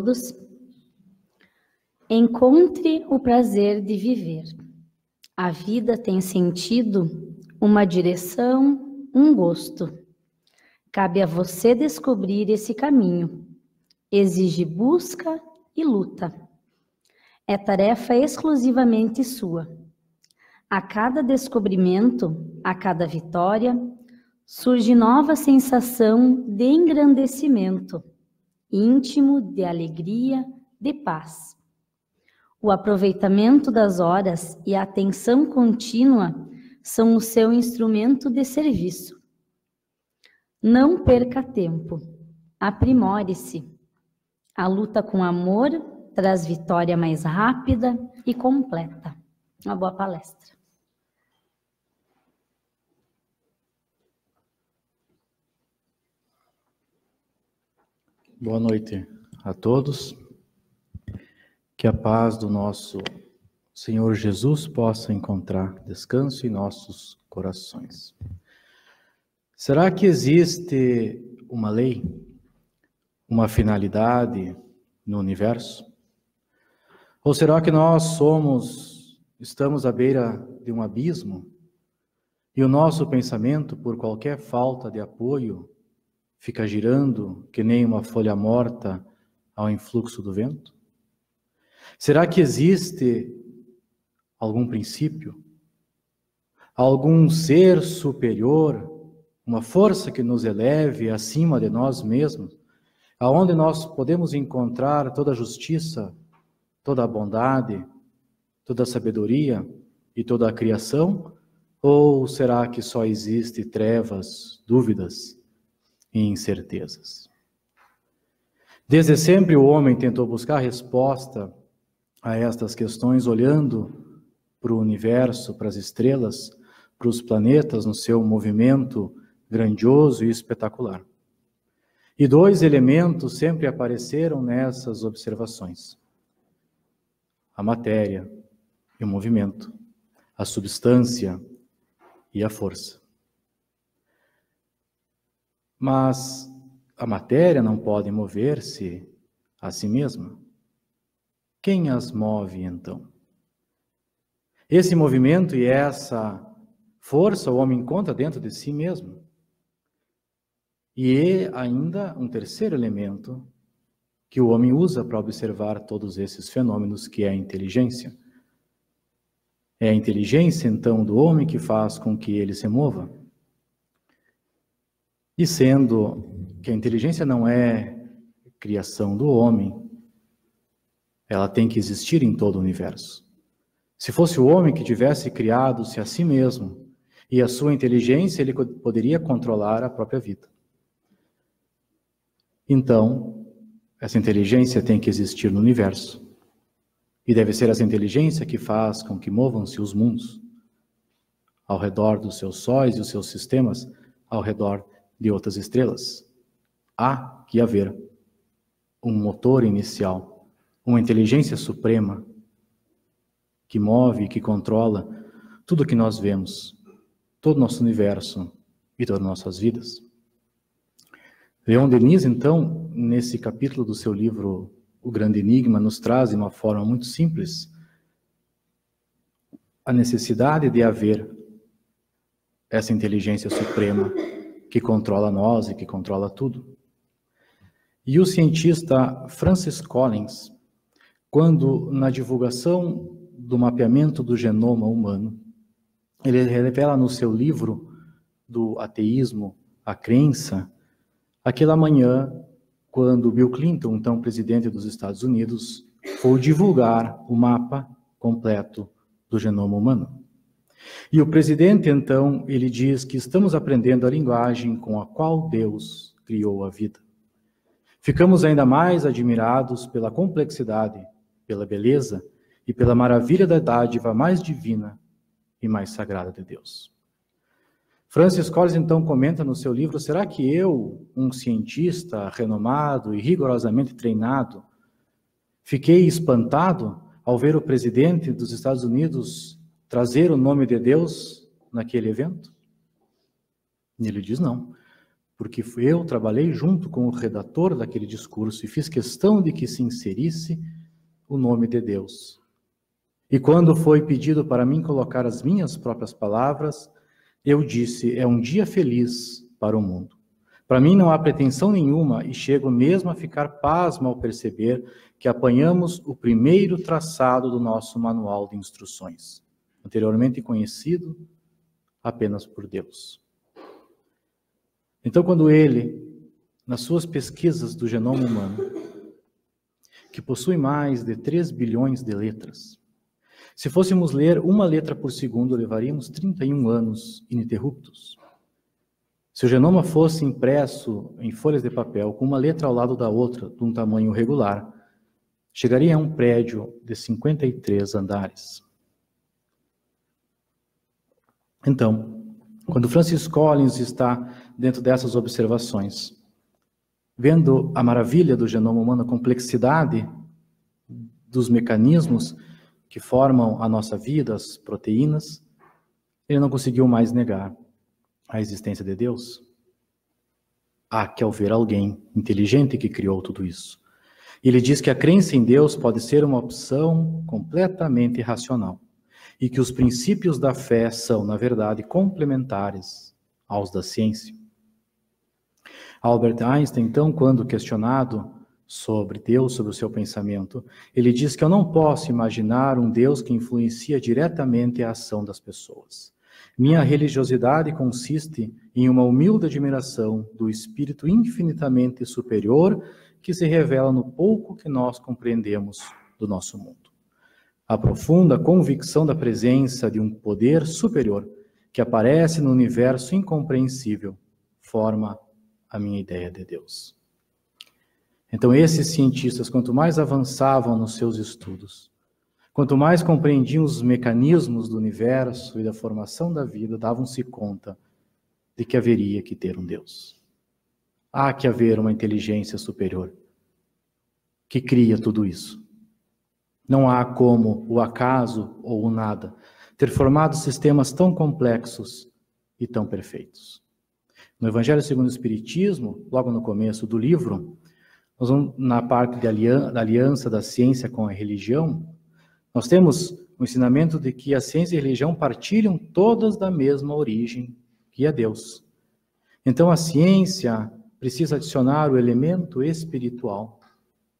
todos. Encontre o prazer de viver. A vida tem sentido, uma direção, um gosto. Cabe a você descobrir esse caminho. Exige busca e luta. É tarefa exclusivamente sua. A cada descobrimento, a cada vitória, surge nova sensação de engrandecimento, íntimo, de alegria, de paz. O aproveitamento das horas e a atenção contínua são o seu instrumento de serviço. Não perca tempo, aprimore-se. A luta com amor traz vitória mais rápida e completa. Uma boa palestra. Boa noite a todos. Que a paz do nosso Senhor Jesus possa encontrar descanso em nossos corações. Será que existe uma lei, uma finalidade no universo? Ou será que nós estamos à beira de um abismo e o nosso pensamento, por qualquer falta de apoio, fica girando que nem uma folha morta ao influxo do vento? Será que existe algum princípio, algum ser superior, uma força que nos eleve acima de nós mesmos, aonde nós podemos encontrar toda a justiça, toda a bondade, toda a sabedoria e toda a criação? Ou será que só existe trevas, dúvidas e incertezas? Desde sempre o homem tentou buscar resposta a estas questões olhando para o universo, para as estrelas, para os planetas no seu movimento grandioso e espetacular. E dois elementos sempre apareceram nessas observações: a matéria e o movimento, a substância e a força. Mas a matéria não pode mover-se a si mesma. Quem as move, então? Esse movimento e essa força o homem encontra dentro de si mesmo. E ainda um terceiro elemento que o homem usa para observar todos esses fenômenos, que é a inteligência. É a inteligência, então, do homem que faz com que ele se mova. E sendo que a inteligência não é criação do homem, ela tem que existir em todo o universo. Se fosse o homem que tivesse criado-se a si mesmo e a sua inteligência, ele poderia controlar a própria vida. Então, essa inteligência tem que existir no universo. E deve ser essa inteligência que faz com que movam-se os mundos ao redor dos seus sóis e os seus sistemas ao redor de outras estrelas. Há que haver um motor inicial, uma inteligência suprema que move e que controla tudo o que nós vemos, todo o nosso universo e todas as nossas vidas. Leon Denis, então, nesse capítulo do seu livro O Grande Enigma, nos traz de uma forma muito simples a necessidade de haver essa inteligência suprema que controla nós e que controla tudo. E o cientista Francis Collins, quando na divulgação do mapeamento do genoma humano, ele revela no seu livro do ateísmo, a crença, aquela manhã, quando Bill Clinton, então presidente dos Estados Unidos, foi divulgar o mapa completo do genoma humano. E o presidente, então, ele diz que estamos aprendendo a linguagem com a qual Deus criou a vida. Ficamos ainda mais admirados pela complexidade, pela beleza e pela maravilha da dádiva mais divina e mais sagrada de Deus. Francis Collins, então, comenta no seu livro: será que eu, um cientista renomado e rigorosamente treinado, fiquei espantado ao ver o presidente dos Estados Unidos trazer o nome de Deus naquele evento? E ele diz não, porque eu trabalhei junto com o redator daquele discurso e fiz questão de que se inserisse o nome de Deus. E quando foi pedido para mim colocar as minhas próprias palavras, eu disse: é um dia feliz para o mundo. Para mim não há pretensão nenhuma e chego mesmo a ficar pasmo ao perceber que apanhamos o primeiro traçado do nosso manual de instruções, anteriormente conhecido apenas por Deus. Então, quando ele, nas suas pesquisas do genoma humano, que possui mais de 3 bilhões de letras, se fôssemos ler uma letra por segundo, levaríamos 31 anos ininterruptos. Se o genoma fosse impresso em folhas de papel, com uma letra ao lado da outra, de um tamanho regular, chegaria a um prédio de 53 andares. Então, quando Francis Collins está dentro dessas observações, vendo a maravilha do genoma humano, a complexidade dos mecanismos que formam a nossa vida, as proteínas, ele não conseguiu mais negar a existência de Deus. Há que haver alguém inteligente que criou tudo isso. Ele diz que a crença em Deus pode ser uma opção completamente racional e que os princípios da fé são, na verdade, complementares aos da ciência. Albert Einstein, então, quando questionado sobre Deus, sobre o seu pensamento, ele diz que eu não posso imaginar um Deus que influencia diretamente a ação das pessoas. Minha religiosidade consiste em uma humilde admiração do espírito infinitamente superior que se revela no pouco que nós compreendemos do nosso mundo. A profunda convicção da presença de um poder superior que aparece no universo incompreensível forma a minha ideia de Deus. Então, esses cientistas, quanto mais avançavam nos seus estudos, quanto mais compreendiam os mecanismos do universo e da formação da vida, davam-se conta de que haveria que ter um Deus. Há que haver uma inteligência superior que cria tudo isso. Não há como o acaso ou o nada ter formado sistemas tão complexos e tão perfeitos. No Evangelho segundo o Espiritismo, logo no começo do livro, nós vamos na parte da aliança da ciência com a religião, nós temos o ensinamento de que a ciência e a religião partilham todas da mesma origem, que é Deus. Então a ciência precisa adicionar o elemento espiritual,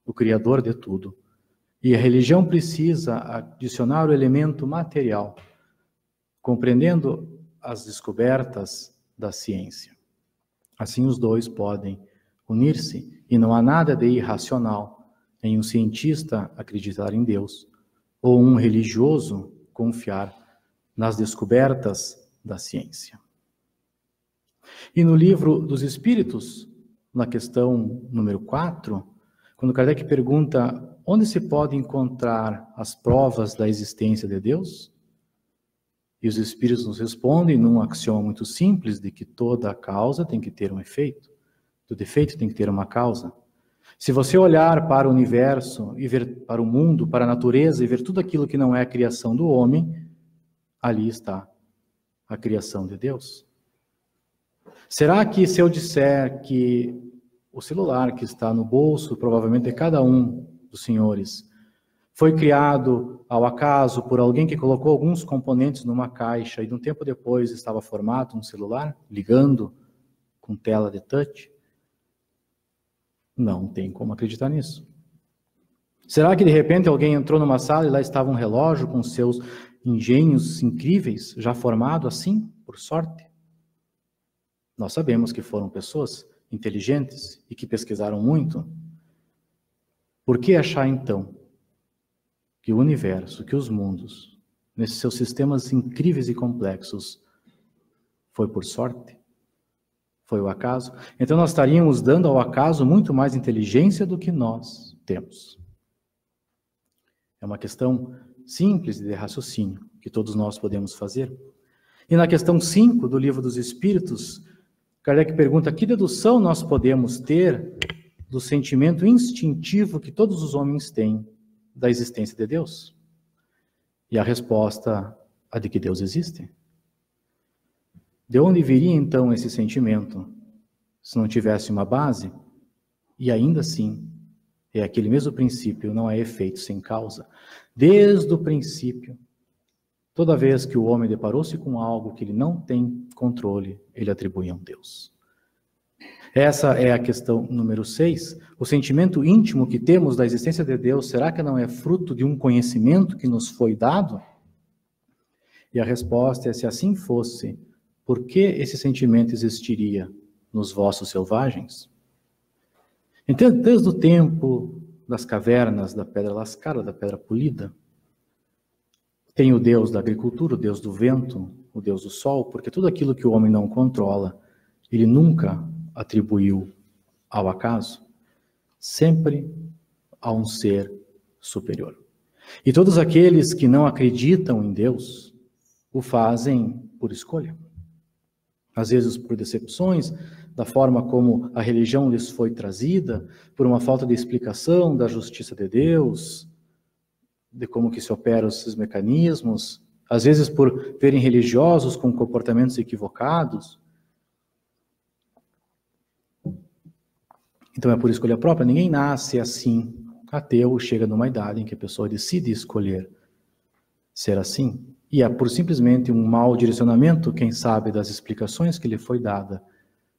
o Criador de tudo. E a religião precisa adicionar o elemento material, compreendendo as descobertas da ciência. Assim os dois podem unir-se e não há nada de irracional em um cientista acreditar em Deus ou um religioso confiar nas descobertas da ciência. E no livro dos Espíritos, na questão número 4, quando Kardec pergunta onde se pode encontrar as provas da existência de Deus, e os Espíritos nos respondem num axioma muito simples de que toda causa tem que ter um efeito, todo efeito tem que ter uma causa. Se você olhar para o universo e ver para o mundo, para a natureza e ver tudo aquilo que não é a criação do homem, ali está a criação de Deus. Será que se eu disser que o celular que está no bolso, provavelmente de cada um dos senhores, foi criado ao acaso por alguém que colocou alguns componentes numa caixa e de um tempo depois estava formado um celular, ligando com tela de touch? Não tem como acreditar nisso. Será que de repente alguém entrou numa sala e lá estava um relógio com seus engenhos incríveis, já formado assim, por sorte? Nós sabemos que foram pessoas inteligentes e que pesquisaram muito. Por que achar então que o universo, que os mundos, nesses seus sistemas incríveis e complexos, foi por sorte? Foi o acaso? Então nós estaríamos dando ao acaso muito mais inteligência do que nós temos. É uma questão simples de raciocínio que todos nós podemos fazer. E na questão 5 do Livro dos Espíritos, Kardec pergunta: que dedução nós podemos ter do sentimento instintivo que todos os homens têm da existência de Deus? E a resposta é de que Deus existe. De onde viria então esse sentimento se não tivesse uma base, e ainda assim, é aquele mesmo princípio, não é efeito sem causa. Desde o princípio, toda vez que o homem deparou-se com algo que ele não tem controle, ele atribui a um Deus. Essa é a questão número 6. O sentimento íntimo que temos da existência de Deus, será que não é fruto de um conhecimento que nos foi dado? E a resposta é: se assim fosse, por que esse sentimento existiria nos vossos selvagens? Então, desde o tempo das cavernas, da pedra lascada, da pedra polida, tem o Deus da agricultura, o Deus do vento, o Deus do sol, porque tudo aquilo que o homem não controla, ele nunca atribuiu ao acaso, sempre a um ser superior. E todos aqueles que não acreditam em Deus, o fazem por escolha. Às vezes por decepções, da forma como a religião lhes foi trazida, por uma falta de explicação da justiça de Deus, de como que se operam esses mecanismos, às vezes por verem religiosos com comportamentos equivocados. Então é por escolha própria, ninguém nasce assim, ateu, chega numa idade em que a pessoa decide escolher ser assim. E é por simplesmente um mau direcionamento, quem sabe, das explicações que lhe foi dada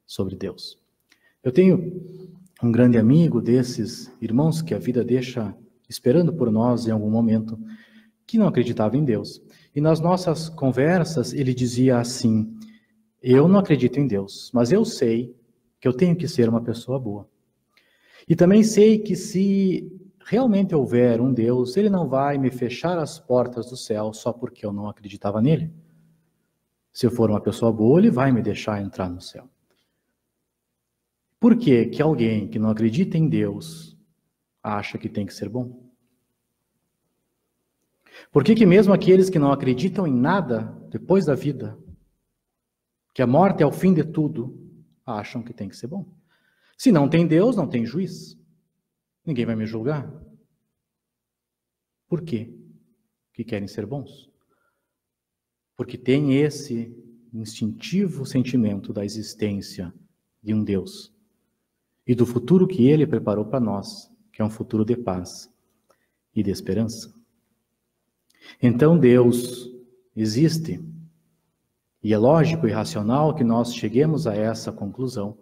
sobre Deus. Eu tenho um grande amigo desses irmãos que a vida deixa esperando por nós em algum momento, que não acreditava em Deus. E nas nossas conversas ele dizia assim: eu não acredito em Deus, mas eu sei que eu tenho que ser uma pessoa boa. E também sei que se realmente houver um Deus, ele não vai me fechar as portas do céu só porque eu não acreditava nele. Se eu for uma pessoa boa, ele vai me deixar entrar no céu. Por que que alguém que não acredita em Deus acha que tem que ser bom? Por que que mesmo aqueles que não acreditam em nada depois da vida, que a morte é o fim de tudo, acham que tem que ser bom? Se não tem Deus, não tem juiz. Ninguém vai me julgar. Por quê que querem ser bons? Porque tem esse instintivo sentimento da existência de um Deus e do futuro que Ele preparou para nós, que é um futuro de paz e de esperança. Então Deus existe, e é lógico e racional que nós cheguemos a essa conclusão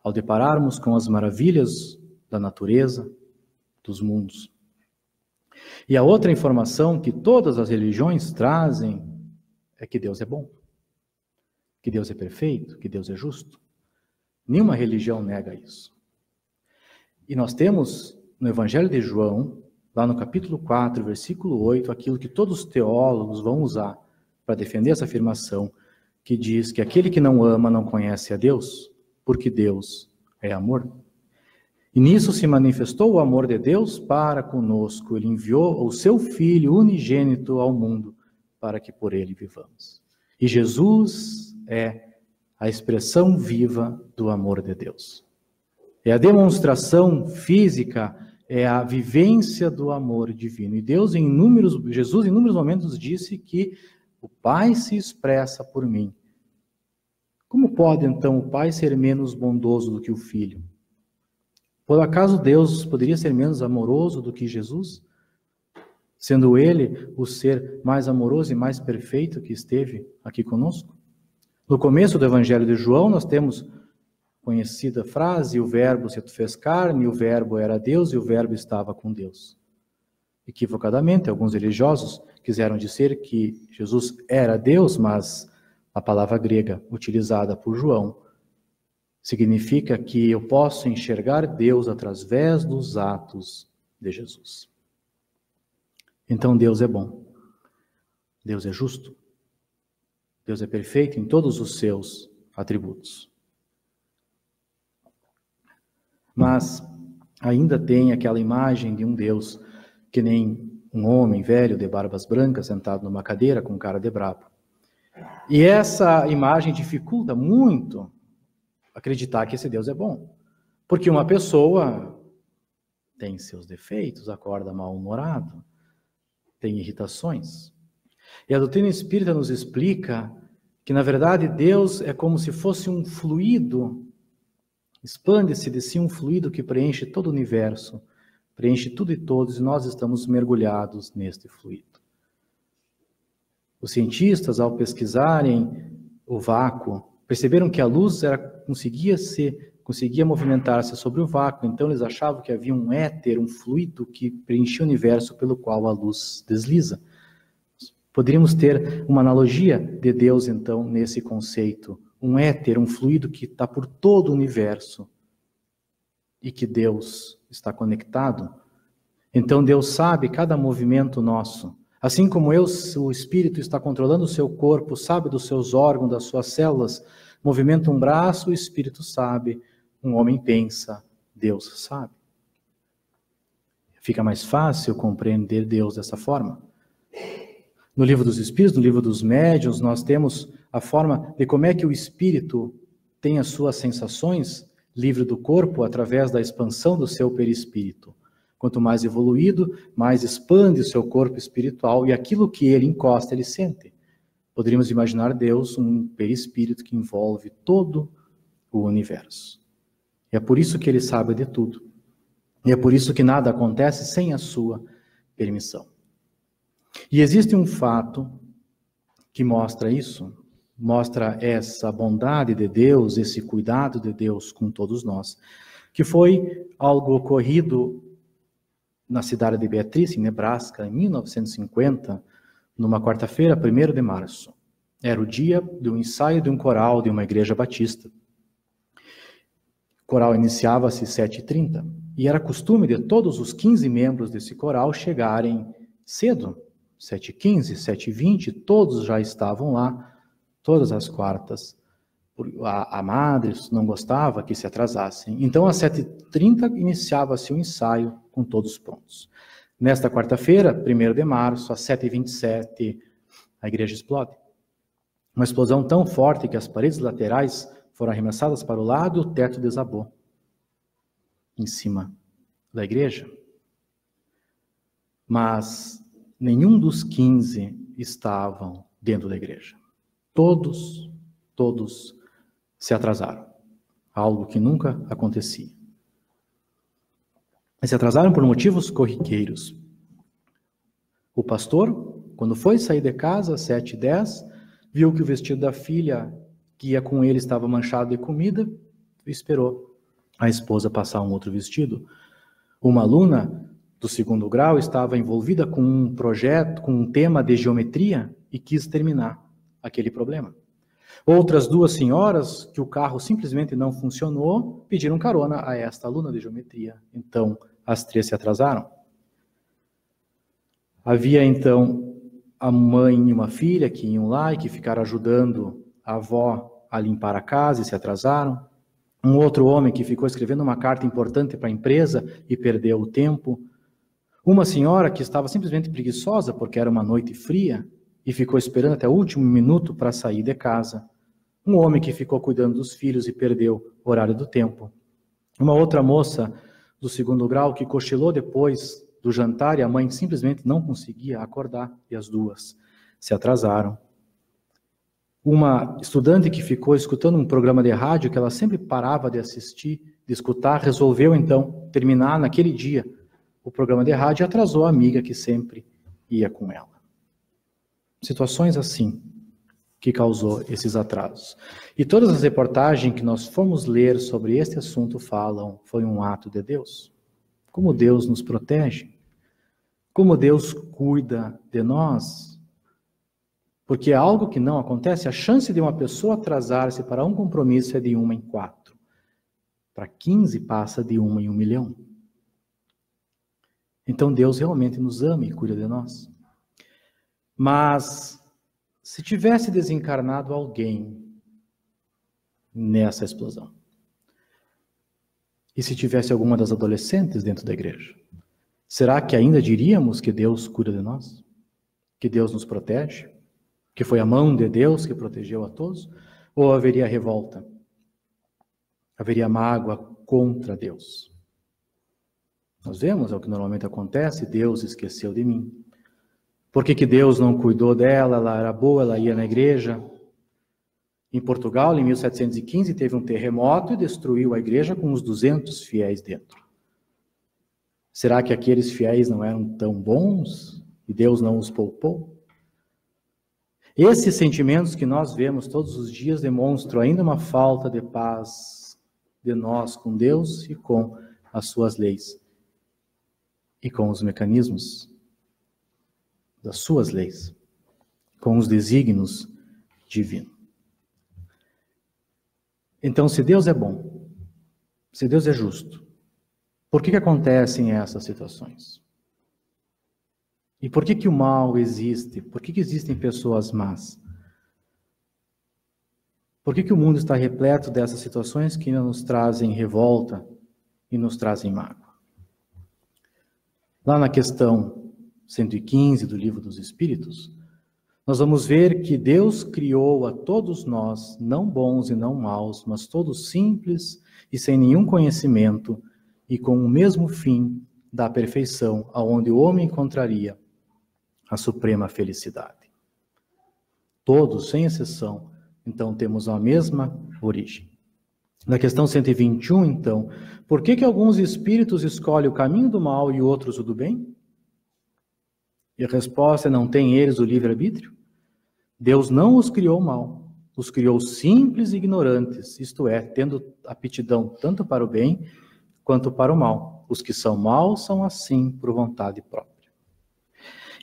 ao depararmos com as maravilhas da natureza, dos mundos. E a outra informação que todas as religiões trazem é que Deus é bom, que Deus é perfeito, que Deus é justo. Nenhuma religião nega isso. E nós temos no Evangelho de João, lá no capítulo 4, versículo 8, aquilo que todos os teólogos vão usar para defender essa afirmação, que diz que aquele que não ama não conhece a Deus, porque Deus é amor. E nisso se manifestou o amor de Deus para conosco. Ele enviou o seu Filho unigênito ao mundo para que por ele vivamos. E Jesus é a expressão viva do amor de Deus. É a demonstração física, é a vivência do amor divino. E Jesus em inúmeros momentos disse que o Pai se expressa por mim. Como pode então o Pai ser menos bondoso do que o Filho? Por acaso Deus poderia ser menos amoroso do que Jesus? Sendo Ele o ser mais amoroso e mais perfeito que esteve aqui conosco? No começo do Evangelho de João, nós temos conhecida frase: o verbo se fez carne, o verbo era Deus e o verbo estava com Deus. Equivocadamente, alguns religiosos quiseram dizer que Jesus era Deus, mas a palavra grega utilizada por João significa que eu posso enxergar Deus através dos atos de Jesus. Então Deus é bom, Deus é justo, Deus é perfeito em todos os seus atributos. Mas ainda tem aquela imagem de um Deus que nem um homem velho de barbas brancas sentado numa cadeira com cara de brabo. E essa imagem dificulta muito acreditar que esse Deus é bom. Porque uma pessoa tem seus defeitos, acorda mal-humorado, tem irritações. E a doutrina espírita nos explica que, na verdade, Deus é como se fosse um fluido Expande-se de si um fluido que preenche todo o universo, preenche tudo e todos, e nós estamos mergulhados neste fluido. Os cientistas, ao pesquisarem o vácuo, perceberam que a luz conseguia movimentar-se sobre o vácuo, então eles achavam que havia um éter, um fluido que preenchia o universo pelo qual a luz desliza. Poderíamos ter uma analogia de Deus, então, nesse conceito. Um éter, um fluido que está por todo o universo e que Deus está conectado. Então Deus sabe cada movimento nosso. Assim como o Espírito está controlando o seu corpo, sabe dos seus órgãos, das suas células, movimenta um braço, o Espírito sabe, um homem pensa, Deus sabe. Fica mais fácil compreender Deus dessa forma. No livro dos Espíritos, no livro dos Médiuns, nós temos a forma de como é que o Espírito tem as suas sensações livre do corpo através da expansão do seu perispírito. Quanto mais evoluído, mais expande o seu corpo espiritual e aquilo que ele encosta, ele sente. Poderíamos imaginar Deus um perispírito que envolve todo o universo. E é por isso que ele sabe de tudo. E é por isso que nada acontece sem a sua permissão. E existe um fato que mostra isso, mostra essa bondade de Deus, esse cuidado de Deus com todos nós, que foi algo ocorrido na cidade de Beatriz, em Nebraska, em 1950, numa quarta-feira, 1º de março. Era o dia do ensaio de um coral de uma igreja batista. O coral iniciava-se às 7h30, e era costume de todos os 15 membros desse coral chegarem cedo, 7h15, 7h20, todos já estavam lá, todas as quartas. A madre não gostava que se atrasassem. Então, às 7h30, iniciava-se o ensaio com todos prontos. Nesta quarta-feira, 1º de março, às 7h27, a igreja explode. Uma explosão tão forte que as paredes laterais foram arremessadas para o lado e o teto desabou em cima da igreja. Mas nenhum dos 15 estavam dentro da igreja. Todos se atrasaram. Algo que nunca acontecia. E se atrasaram por motivos corriqueiros. O pastor, quando foi sair de casa, às 7h10, viu que o vestido da filha que ia com ele estava manchado de comida e esperou a esposa passar um outro vestido. Uma aluna do 2º grau estava envolvida com um projeto, com um tema de geometria e quis terminar aquele problema. Outras 2 senhoras, que o carro simplesmente não funcionou, pediram carona a esta aluna de geometria. Então, as 3 se atrasaram. Havia, então, a mãe e uma filha que iam lá e que ficaram ajudando a avó a limpar a casa e se atrasaram. Um outro homem que ficou escrevendo uma carta importante para a empresa e perdeu o tempo. Uma senhora que estava simplesmente preguiçosa porque era uma noite fria e ficou esperando até o último minuto para sair de casa. Um homem que ficou cuidando dos filhos e perdeu o horário do tempo. Uma outra moça do 2º grau que cochilou depois do jantar e a mãe simplesmente não conseguia acordar e as 2 se atrasaram. Uma estudante que ficou escutando um programa de rádio que ela sempre parava de assistir, de escutar, resolveu então terminar naquele dia o programa de rádio e atrasou a amiga que sempre ia com ela. Situações assim que causou esses atrasos. E todas as reportagens que nós fomos ler sobre este assunto falam, foi um ato de Deus. Como Deus nos protege, como Deus cuida de nós. Porque é algo que não acontece, a chance de uma pessoa atrasar-se para um compromisso é de 1 em 4. Para 15 passa de 1 em 1 milhão. Então Deus realmente nos ama e cuida de nós. Mas se tivesse desencarnado alguém nessa explosão, e se tivesse alguma das adolescentes dentro da igreja, será que ainda diríamos que Deus cuida de nós? Que Deus nos protege? Que foi a mão de Deus que protegeu a todos? Ou haveria revolta? Haveria mágoa contra Deus? Nós vemos, é o que normalmente acontece, Deus esqueceu de mim. Por que Deus não cuidou dela? Ela era boa, ela ia na igreja. Em Portugal, em 1715, teve um terremoto e destruiu a igreja com uns 200 fiéis dentro. Será que aqueles fiéis não eram tão bons e Deus não os poupou? Esses sentimentos que nós vemos todos os dias demonstram ainda uma falta de paz de nós com Deus e com as suas leis e com os mecanismos das suas leis, com os desígnios divinos. Então, se Deus é bom, se Deus é justo, por que acontecem essas situações? E por que o mal existe? Por que existem pessoas más? Por que o mundo está repleto dessas situações que nos trazem revolta e nos trazem mágoa? Lá na questão 115 do Livro dos Espíritos, nós vamos ver que Deus criou a todos nós, não bons e não maus, mas todos simples e sem nenhum conhecimento, e com o mesmo fim da perfeição, aonde o homem encontraria a suprema felicidade. Todos, sem exceção, então temos a mesma origem. Na questão 121, então, por que alguns espíritos escolhem o caminho do mal e outros o do bem? E a resposta é: não têm eles o livre-arbítrio? Deus não os criou mal, os criou simples e ignorantes, isto é, tendo aptidão tanto para o bem quanto para o mal. Os que são maus são assim por vontade própria.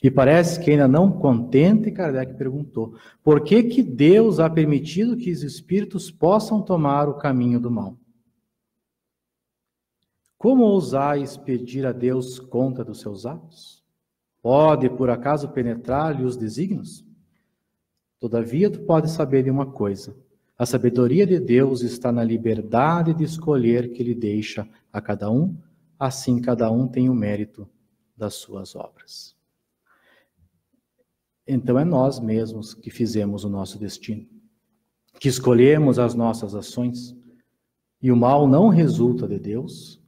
E parece que ainda não contente, Kardec perguntou: por que Deus ha permitido que os espíritos possam tomar o caminho do mal? Como ousais pedir a Deus conta dos seus atos? Pode, por acaso, penetrar-lhe os desígnios? Todavia, tu podes saber de uma coisa: a sabedoria de Deus está na liberdade de escolher que Ele deixa a cada um, assim cada um tem o mérito das suas obras. Então é nós mesmos que fizemos o nosso destino, que escolhemos as nossas ações, e o mal não resulta de Deus,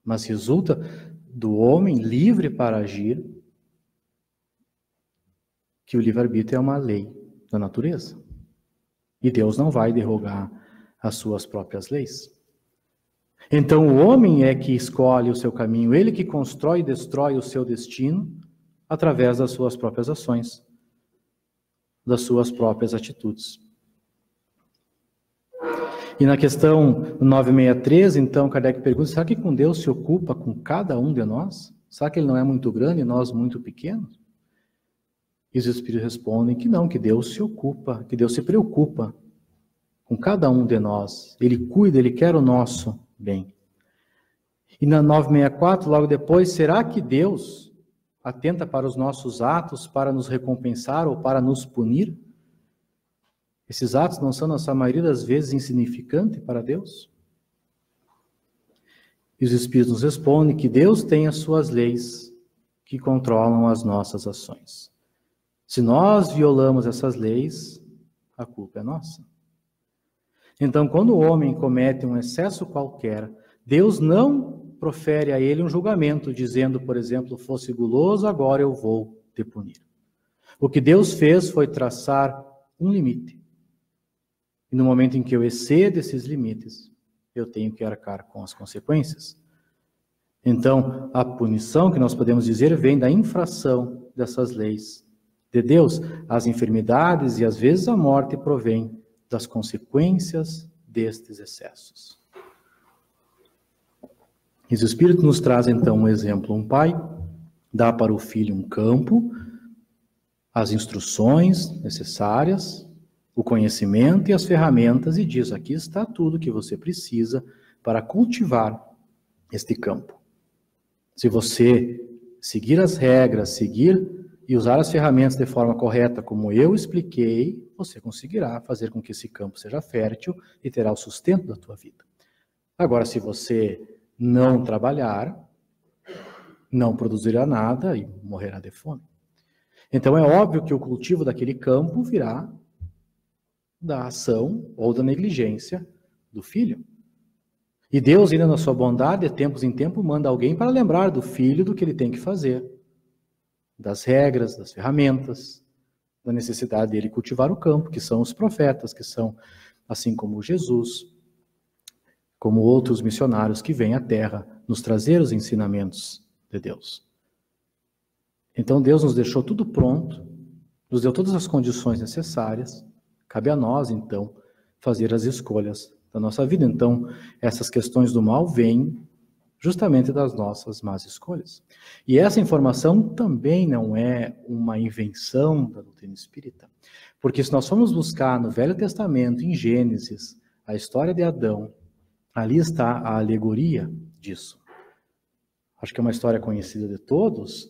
mas resulta do homem livre para agir, que o livre-arbítrio é uma lei da natureza. E Deus não vai derrogar as suas próprias leis. Então o homem é que escolhe o seu caminho, ele que constrói e destrói o seu destino através das suas próprias ações, das suas próprias atitudes. E na questão 963, então, Kardec pergunta: será que com Deus se ocupa com cada um de nós? Será que Ele não é muito grande e nós muito pequenos? E os Espíritos respondem que não, que Deus se ocupa, que Deus se preocupa com cada um de nós. Ele cuida, Ele quer o nosso bem. E na 964, logo depois: será que Deus atenta para os nossos atos para nos recompensar ou para nos punir? Esses atos não são, na sua maioria das vezes, insignificantes para Deus? E os Espíritos nos respondem que Deus tem as suas leis que controlam as nossas ações. Se nós violamos essas leis, a culpa é nossa. Então, quando o homem comete um excesso qualquer, Deus não profere a ele um julgamento, dizendo, por exemplo: fosse guloso, agora eu vou te punir. O que Deus fez foi traçar um limite. E no momento em que eu excedo esses limites, eu tenho que arcar com as consequências. Então, a punição, que nós podemos dizer, vem da infração dessas leis de Deus. As enfermidades e às vezes a morte provém das consequências destes excessos. E os Espíritos nos trazem então um exemplo: um pai dá para o filho um campo, as instruções necessárias, o conhecimento e as ferramentas, e diz: aqui está tudo que você precisa para cultivar este campo. Se você seguir as regras, seguir e usar as ferramentas de forma correta, como eu expliquei, você conseguirá fazer com que esse campo seja fértil e terá o sustento da tua vida. Agora, se você não trabalhar, não produzirá nada e morrerá de fome. Então é óbvio que o cultivo daquele campo virá da ação ou da negligência do filho. E Deus, ainda na sua bondade, de tempos em tempos, manda alguém para lembrar do filho do que ele tem que fazer, das regras, das ferramentas, da necessidade dele cultivar o campo, que são os profetas, que são, assim como Jesus, como outros missionários que vêm à Terra nos trazer os ensinamentos de Deus. Então Deus nos deixou tudo pronto, nos deu todas as condições necessárias, cabe a nós, então, fazer as escolhas da nossa vida. Então, essas questões do mal vêm justamente das nossas más escolhas. E essa informação também não é uma invenção da doutrina espírita, porque se nós formos buscar no Velho Testamento, em Gênesis, a história de Adão, ali está a alegoria disso. Acho que é uma história conhecida de todos.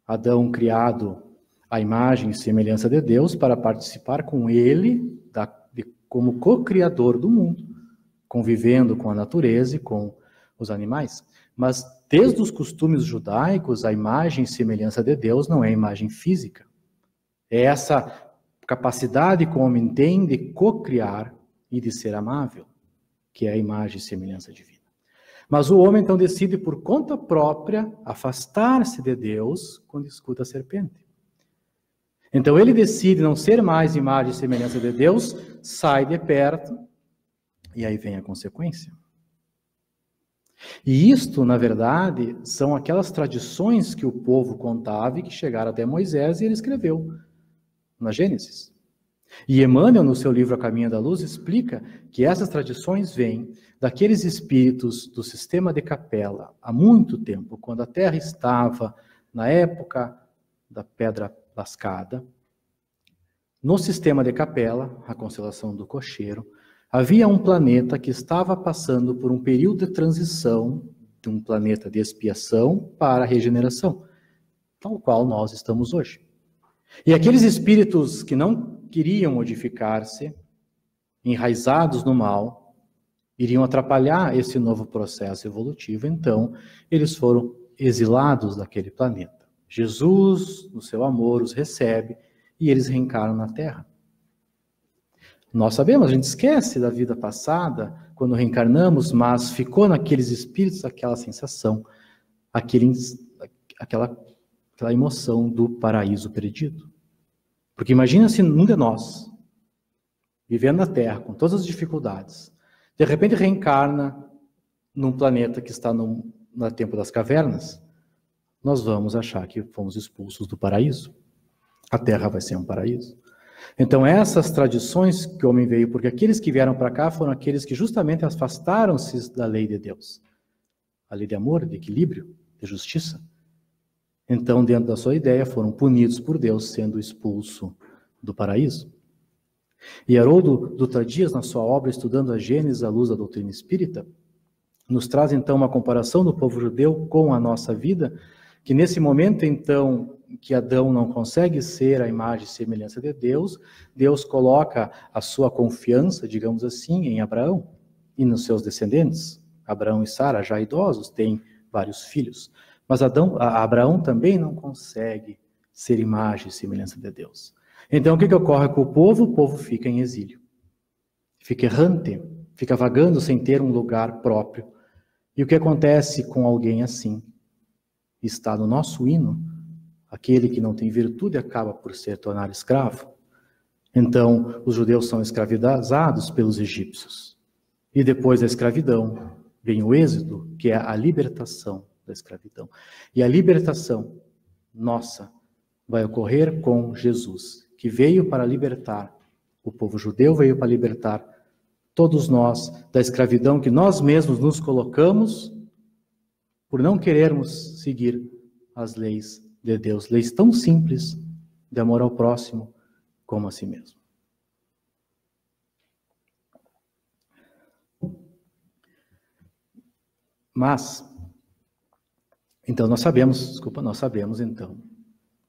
Adão criado à imagem e semelhança de Deus para participar com ele como co-criador do mundo, convivendo com a natureza e com os animais. Mas desde os costumes judaicos, a imagem e semelhança de Deus não é imagem física. É essa capacidade que o homem tem de co-criar e de ser amável, que é a imagem e semelhança divina. Mas o homem então decide por conta própria afastar-se de Deus quando escuta a serpente. Então ele decide não ser mais imagem e semelhança de Deus, sai de perto, e aí vem a consequência. E isto, na verdade, são aquelas tradições que o povo contava e que chegaram até Moisés e ele escreveu na Gênesis. E Emmanuel, no seu livro A Caminho da Luz, explica que essas tradições vêm daqueles espíritos do sistema de Capela, há muito tempo, quando a Terra estava na época da Pedra Lascada. No sistema de Capela, a constelação do Cocheiro, havia um planeta que estava passando por um período de transição de um planeta de expiação para a regeneração, tal qual nós estamos hoje. E aqueles espíritos que não queriam modificar-se, enraizados no mal, iriam atrapalhar esse novo processo evolutivo, então eles foram exilados daquele planeta. Jesus, no seu amor, os recebe e eles reencarnam na Terra. Nós sabemos, a gente esquece da vida passada, quando reencarnamos, mas ficou naqueles espíritos aquela sensação, aquela emoção do paraíso perdido. Porque imagina se um de nós, vivendo na Terra, com todas as dificuldades, de repente reencarna num planeta que está no tempo das cavernas, nós vamos achar que fomos expulsos do paraíso. A Terra vai ser um paraíso. Então essas tradições que o homem veio, porque aqueles que vieram para cá foram aqueles que justamente afastaram-se da lei de Deus. A lei de amor, de equilíbrio, de justiça. Então, dentro da sua ideia, foram punidos por Deus, sendo expulso do paraíso. E Haroldo Dutra Dias, na sua obra Estudando a Gênese à Luz da Doutrina Espírita, nos traz então uma comparação do povo judeu com a nossa vida, que nesse momento então que Adão não consegue ser a imagem e semelhança de Deus, Deus coloca a sua confiança, digamos assim, em Abraão e nos seus descendentes. Abraão e Sara, já idosos, têm vários filhos. Mas Abraão também não consegue ser imagem e semelhança de Deus. Então o que ocorre com o povo? O povo fica em exílio. Fica errante, fica vagando sem ter um lugar próprio. E o que acontece com alguém assim? Está no nosso hino, aquele que não tem virtude acaba por se tornar escravo. Então, os judeus são escravizados pelos egípcios. E depois da escravidão, vem o êxodo, que é a libertação da escravidão. E a libertação nossa vai ocorrer com Jesus, que veio para libertar o povo judeu, veio para libertar todos nós da escravidão que nós mesmos nos colocamos por não querermos seguir as leis de Deus, leis tão simples de amor ao próximo como a si mesmo. Mas, então nós sabemos então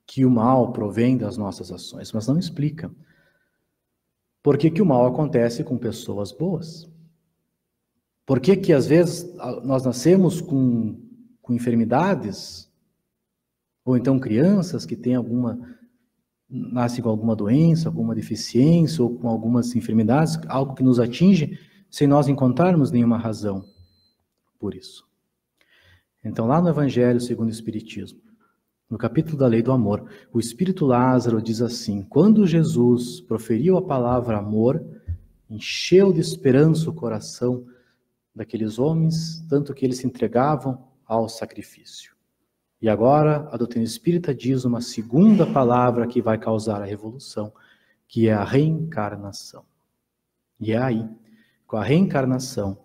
que o mal provém das nossas ações, mas não explica por que o mal acontece com pessoas boas. Por que às vezes nós nascemos com enfermidades, ou então crianças que nascem com alguma doença, alguma deficiência, ou com algumas enfermidades, algo que nos atinge, sem nós encontrarmos nenhuma razão por isso. Então, lá no Evangelho segundo o Espiritismo, no capítulo da Lei do Amor, o Espírito Lázaro diz assim: quando Jesus proferiu a palavra amor, encheu de esperança o coração daqueles homens, tanto que eles se entregavam ao sacrifício. E agora a doutrina espírita diz uma segunda palavra que vai causar a revolução, que é a reencarnação. E é aí, com a reencarnação,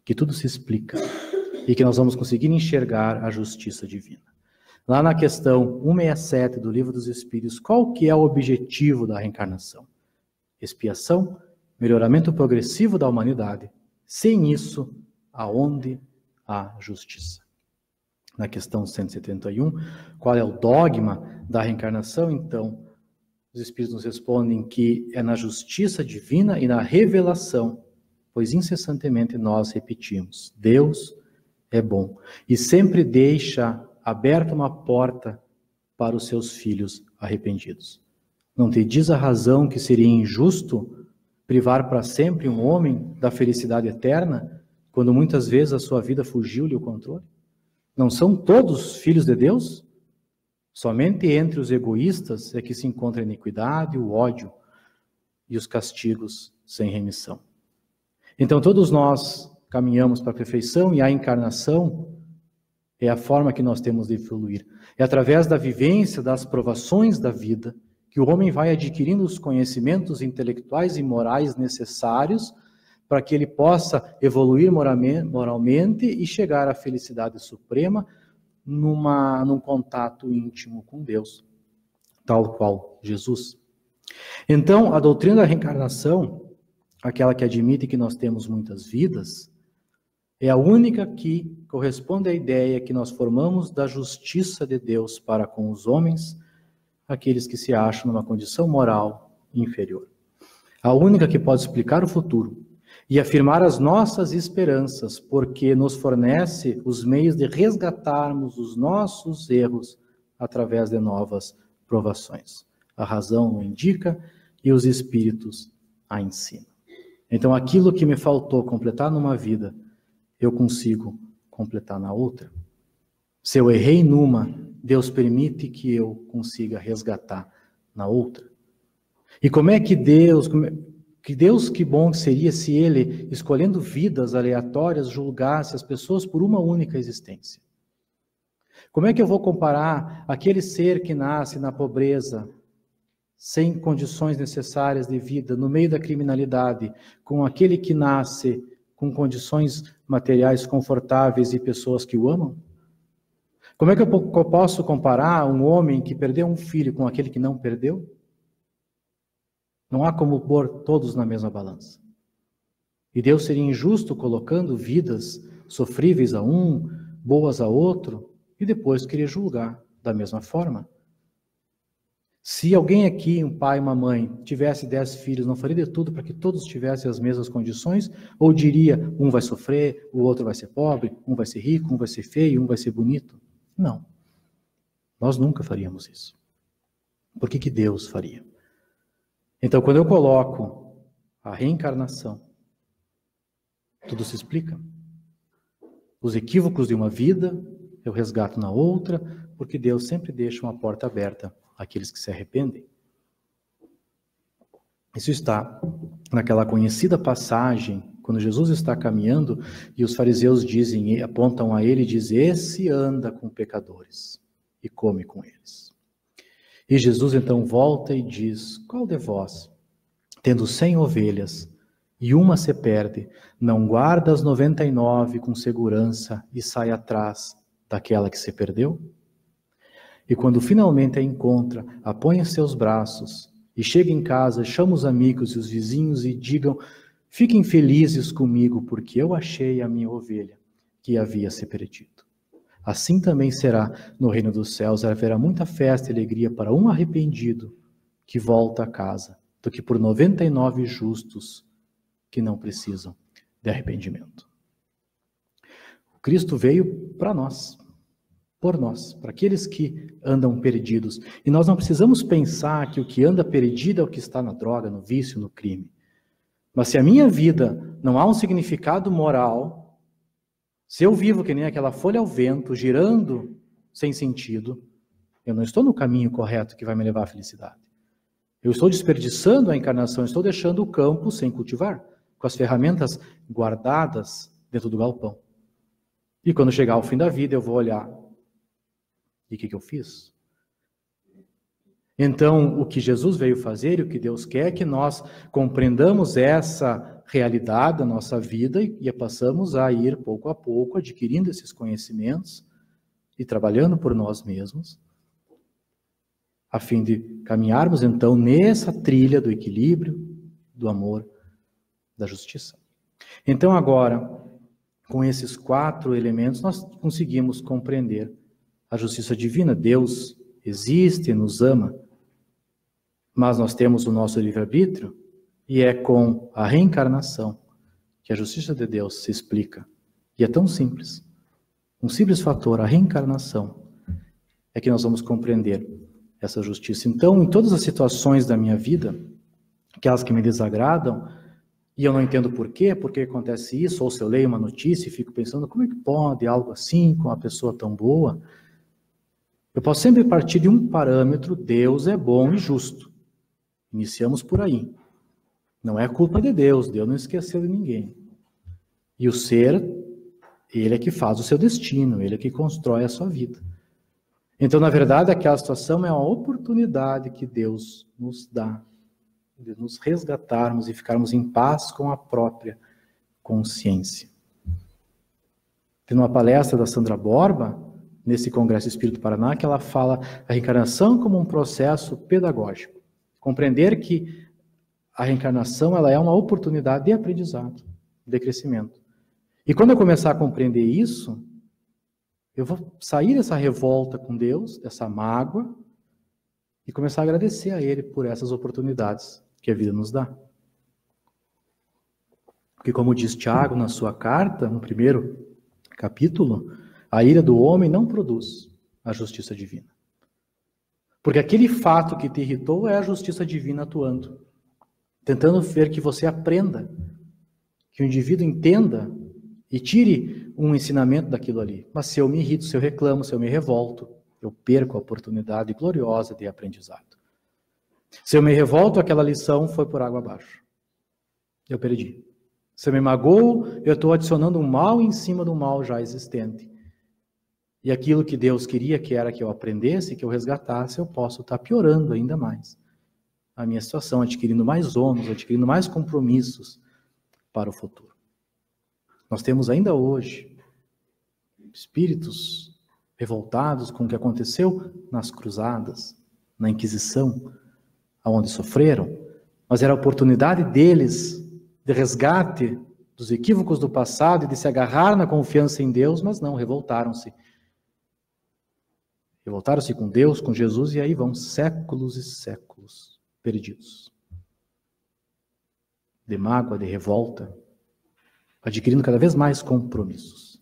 que tudo se explica e que nós vamos conseguir enxergar a justiça divina. Lá na questão 167 do Livro dos Espíritos, qual que é o objetivo da reencarnação? Expiação, melhoramento progressivo da humanidade. Sem isso, aonde há justiça? Na questão 171, qual é o dogma da reencarnação? Então, os Espíritos nos respondem que é na justiça divina e na revelação, pois incessantemente nós repetimos: Deus é bom e sempre deixa aberta uma porta para os seus filhos arrependidos. Não te diz a razão que seria injusto privar para sempre um homem da felicidade eterna, quando muitas vezes a sua vida fugiu-lhe o controle? Não são todos filhos de Deus? Somente entre os egoístas é que se encontra a iniquidade, o ódio e os castigos sem remissão. Então todos nós caminhamos para a perfeição e a encarnação é a forma que nós temos de evoluir. É através da vivência das provações da vida que o homem vai adquirindo os conhecimentos intelectuais e morais necessários para que ele possa evoluir moralmente e chegar à felicidade suprema num contato íntimo com Deus, tal qual Jesus. Então, a doutrina da reencarnação, aquela que admite que nós temos muitas vidas, é a única que corresponde à ideia que nós formamos da justiça de Deus para com os homens, aqueles que se acham numa condição moral inferior. A única que pode explicar o futuro e afirmar as nossas esperanças, porque nos fornece os meios de resgatarmos os nossos erros através de novas provações. A razão o indica e os espíritos a ensinam. Então, aquilo que me faltou completar numa vida, eu consigo completar na outra. Se eu errei numa, Deus permite que eu consiga resgatar na outra. E como é que Deus, que bom seria se Ele, escolhendo vidas aleatórias, julgasse as pessoas por uma única existência? Como é que eu vou comparar aquele ser que nasce na pobreza, sem condições necessárias de vida, no meio da criminalidade, com aquele que nasce com condições materiais confortáveis e pessoas que o amam? Como é que eu posso comparar um homem que perdeu um filho com aquele que não perdeu? Não há como pôr todos na mesma balança. E Deus seria injusto colocando vidas sofríveis a um, boas a outro, e depois querer julgar da mesma forma. Se alguém aqui, um pai, uma mãe, tivesse 10 filhos, não faria de tudo para que todos tivessem as mesmas condições? Ou diria, um vai sofrer, o outro vai ser pobre, um vai ser rico, um vai ser feio, um vai ser bonito? Não. Nós nunca faríamos isso. Por que Deus faria? Então, quando eu coloco a reencarnação, tudo se explica. Os equívocos de uma vida, eu resgato na outra, porque Deus sempre deixa uma porta aberta àqueles que se arrependem. Isso está naquela conhecida passagem, quando Jesus está caminhando e os fariseus dizem, apontam a ele e dizem: esse anda com pecadores e come com eles. E Jesus então volta e diz: qual de vós, tendo 100 ovelhas e uma se perde, não guarda as 99 com segurança e sai atrás daquela que se perdeu? E quando finalmente a encontra, a põe em seus braços e chega em casa, chama os amigos e os vizinhos e digam: fiquem felizes comigo, porque eu achei a minha ovelha que havia se perdido. Assim também será no reino dos céus. Haverá muita festa e alegria para um arrependido que volta a casa, do que por 99 justos que não precisam de arrependimento. O Cristo veio para nós, por nós, para aqueles que andam perdidos. E nós não precisamos pensar que o que anda perdido é o que está na droga, no vício, no crime. Mas se a minha vida não há um significado moral, se eu vivo que nem aquela folha ao vento, girando sem sentido, Eu não estou no caminho correto que vai me levar à felicidade. Eu estou desperdiçando a encarnação, estou deixando o campo sem cultivar, com as ferramentas guardadas dentro do galpão. E quando chegar ao fim da vida, eu vou olhar. E o que eu fiz? Então, o que Jesus veio fazer e o que Deus quer é que nós compreendamos essa realidade da nossa vida e passamos a ir pouco a pouco adquirindo esses conhecimentos e trabalhando por nós mesmos, a fim de caminharmos então nessa trilha do equilíbrio, do amor, da justiça. Então agora, com esses 4 elementos, nós conseguimos compreender a justiça divina. Deus existe, nos ama, mas nós temos o nosso livre-arbítrio e é com a reencarnação que a justiça de Deus se explica. E é tão simples. Um simples fator, a reencarnação, é que nós vamos compreender essa justiça. Então, em todas as situações da minha vida, aquelas que me desagradam, e eu não entendo por quê, porque acontece isso, ou se eu leio uma notícia e fico pensando, como é que pode algo assim com uma pessoa tão boa? Eu posso sempre partir de um parâmetro: Deus é bom e justo. Iniciamos por aí. Não é culpa de Deus, Deus não esqueceu de ninguém. E o ser, ele é que faz o seu destino, ele é que constrói a sua vida. Então, na verdade, aquela situação é uma oportunidade que Deus nos dá de nos resgatarmos e ficarmos em paz com a própria consciência. Tem uma palestra da Sandra Borba, nesse Congresso Espírito Paraná, que ela fala a reencarnação como um processo pedagógico. Compreender que a reencarnação ela é uma oportunidade de aprendizado, de crescimento. E quando eu começar a compreender isso, eu vou sair dessa revolta com Deus, dessa mágoa, e começar a agradecer a Ele por essas oportunidades que a vida nos dá. Porque como diz Tiago na sua carta, no primeiro capítulo, a ira do homem não produz a justiça divina. Porque aquele fato que te irritou é a justiça divina atuando, tentando ver que você aprenda, que o indivíduo entenda e tire um ensinamento daquilo ali. Mas se eu me irrito, se eu reclamo, se eu me revolto, eu perco a oportunidade gloriosa de aprendizado. Se eu me revolto, aquela lição foi por água abaixo. Eu perdi. Se eu me magoo, eu estou adicionando um mal em cima do mal já existente. E aquilo que Deus queria, que era que eu aprendesse, que eu resgatasse, eu posso estar piorando ainda mais a minha situação, adquirindo mais ônus, adquirindo mais compromissos para o futuro. Nós temos ainda hoje espíritos revoltados com o que aconteceu nas cruzadas, na Inquisição, onde sofreram, mas era a oportunidade deles de resgate dos equívocos do passado e de se agarrar na confiança em Deus, mas não, revoltaram-se. Revoltaram-se com Deus, com Jesus, e aí vão séculos e séculos perdidos. De mágoa, de revolta, adquirindo cada vez mais compromissos.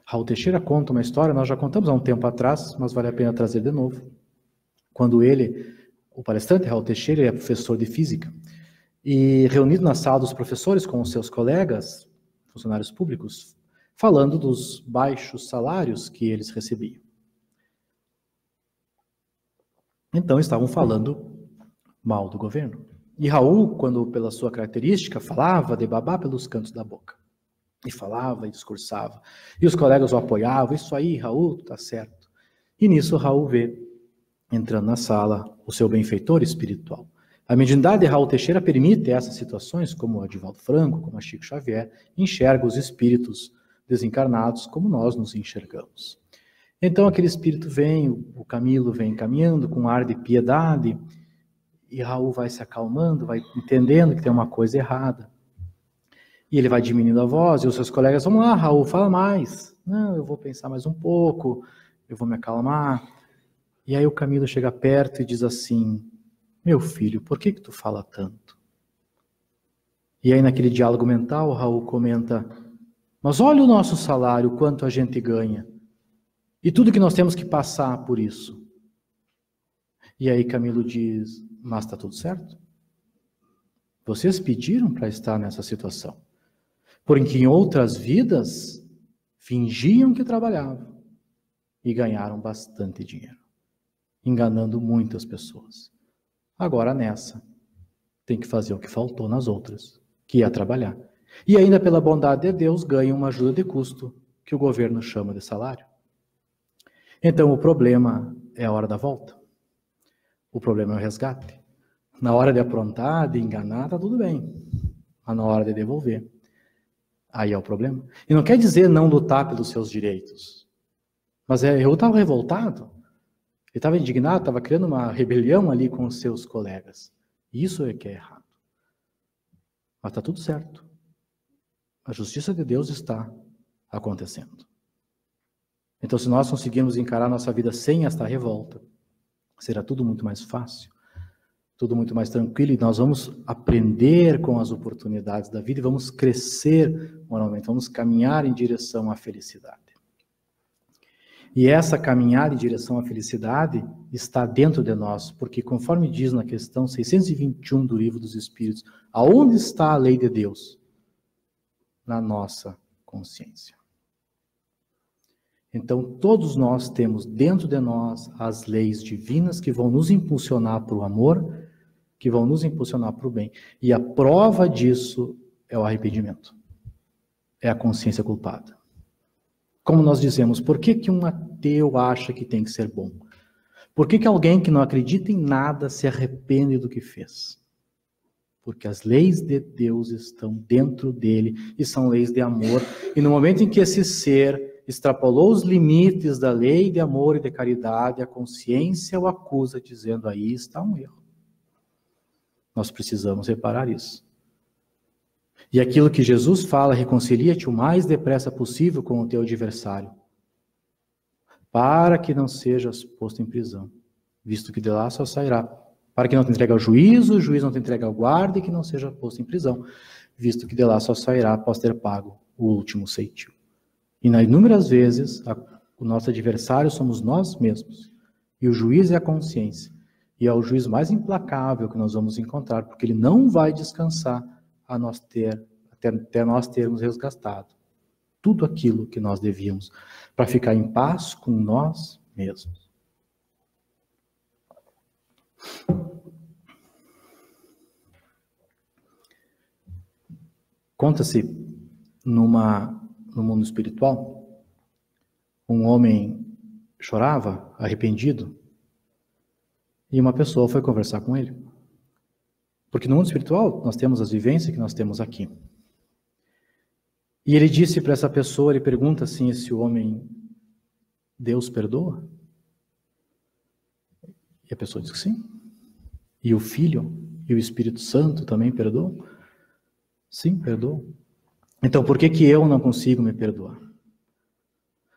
Raul Teixeira conta uma história, nós já contamos há um tempo atrás, mas vale a pena trazer de novo. Quando ele, o palestrante Raul Teixeira, ele é professor de física, e reunido na sala dos professores com os seus colegas, funcionários públicos, falando dos baixos salários que eles recebiam. Então estavam falando mal do governo. E Raul, quando pela sua característica, falava de babar pelos cantos da boca. E falava e discursava. E os colegas o apoiavam. Isso aí, Raul, tá certo. E nisso Raul vê, entrando na sala, o seu benfeitor espiritual. A mediunidade de Raul Teixeira permite essas situações, como a Divaldo Franco, como a Chico Xavier, enxerga os espíritos desencarnados como nós nos enxergamos. Então aquele espírito vem, o Camilo vem caminhando com um ar de piedade, e Raul vai se acalmando, vai entendendo que tem uma coisa errada. E ele vai diminuindo a voz, e os seus colegas, vamos lá, Raul, fala mais. Não, eu vou pensar mais um pouco, eu vou me acalmar. E aí o Camilo chega perto e diz assim, meu filho, por que tu fala tanto? E aí naquele diálogo mental, Raul comenta, mas olha o nosso salário, quanto a gente ganha. E tudo que nós temos que passar por isso. E aí Camilo diz, mas está tudo certo? Vocês pediram para estar nessa situação. Porque em outras vidas, fingiam que trabalhavam. e ganharam bastante dinheiro, enganando muitas pessoas. Agora nessa, tem que fazer o que faltou nas outras, que é trabalhar. E ainda pela bondade de Deus ganham uma ajuda de custo, que o governo chama de salário. Então o problema é a hora da volta. O problema é o resgate. Na hora de aprontar, de enganar, está tudo bem. Mas na hora de devolver, aí é o problema. E não quer dizer não lutar pelos seus direitos. Mas eu estava revoltado. Ele estava indignado, estava criando uma rebelião ali com os seus colegas. Isso é que é errado. Mas está tudo certo. A justiça de Deus está acontecendo. Então, se nós conseguirmos encarar nossa vida sem esta revolta, será tudo muito mais fácil, tudo muito mais tranquilo, e nós vamos aprender com as oportunidades da vida e vamos crescer moralmente, vamos caminhar em direção à felicidade. E essa caminhada em direção à felicidade está dentro de nós, porque conforme diz na questão 621 do Livro dos Espíritos, aonde está a lei de Deus? Na nossa consciência. Então, todos nós temos dentro de nós as leis divinas que vão nos impulsionar para o amor, que vão nos impulsionar para o bem. E a prova disso é o arrependimento. É a consciência culpada. Como nós dizemos, por que um ateu acha que tem que ser bom? Por que alguém que não acredita em nada se arrepende do que fez? Porque as leis de Deus estão dentro dele e são leis de amor. E no momento em que esse ser extrapolou os limites da lei de amor e de caridade, a consciência o acusa, dizendo, aí está um erro. Nós precisamos reparar isso. E aquilo que Jesus fala, reconcilia-te o mais depressa possível com o teu adversário, para que não sejas posto em prisão, visto que de lá só sairá. Para que não te entregue ao juízo, o juiz não te entregue ao guarda e que não seja posto em prisão, visto que de lá só sairá após ter pago o último ceitil. E inúmeras vezes, o nosso adversário somos nós mesmos, e o juiz é a consciência, e é o juiz mais implacável que nós vamos encontrar, porque ele não vai descansar até nós termos resgatado tudo aquilo que nós devíamos, para ficar em paz com nós mesmos. Conta-se no mundo espiritual, um homem chorava, arrependido, e uma pessoa foi conversar com ele. Porque no mundo espiritual nós temos as vivências que nós temos aqui. E ele disse para essa pessoa, ele pergunta assim, esse homem, Deus perdoa? E a pessoa diz que sim. E o Filho e o Espírito Santo também perdoam? Sim, perdoam. Então por que eu não consigo me perdoar?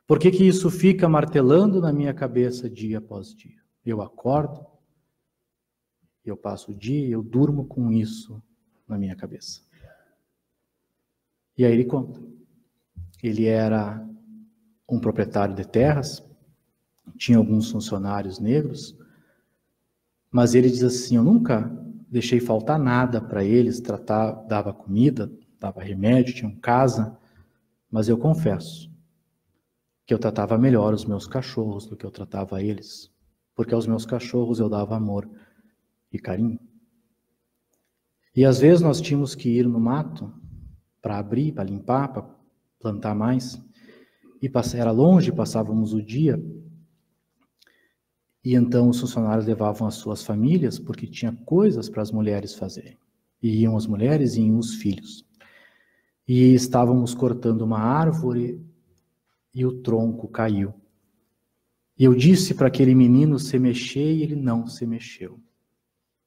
Por que isso fica martelando na minha cabeça dia após dia? Eu acordo, eu passo o dia, eu durmo com isso na minha cabeça. E aí ele conta. Ele era um proprietário de terras, tinha alguns funcionários negros, mas ele diz assim, eu nunca deixei faltar nada para eles, dava comida, dava remédio, tinham casa, mas eu confesso que eu tratava melhor os meus cachorros do que eu tratava eles, porque aos meus cachorros eu dava amor e carinho. E às vezes nós tínhamos que ir no mato para abrir, para limpar, para plantar mais, e era longe, passávamos o dia, e então os funcionários levavam as suas famílias, porque tinha coisas para as mulheres fazerem. E iam as mulheres e iam os filhos. E estávamos cortando uma árvore e o tronco caiu. E eu disse para aquele menino se mexer e ele não se mexeu.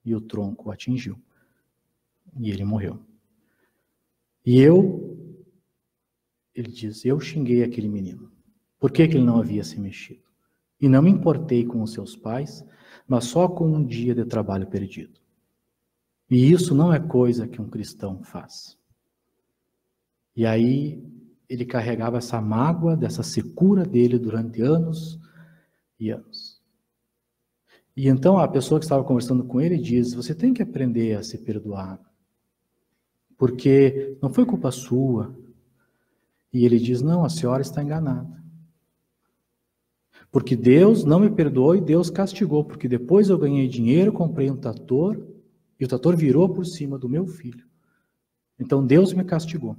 E o tronco atingiu. E ele morreu. E ele diz, eu xinguei aquele menino. Por que ele não havia se mexido? E não me importei com os seus pais, mas só com um dia de trabalho perdido. E isso não é coisa que um cristão faz. E aí ele carregava essa mágoa, dessa secura dele durante anos e anos. E então a pessoa que estava conversando com ele diz, você tem que aprender a se perdoar, porque não foi culpa sua. E ele diz, não, a senhora está enganada. Porque Deus não me perdoou e Deus castigou, porque depois eu ganhei dinheiro, comprei um trator, e o trator virou por cima do meu filho. Então Deus me castigou.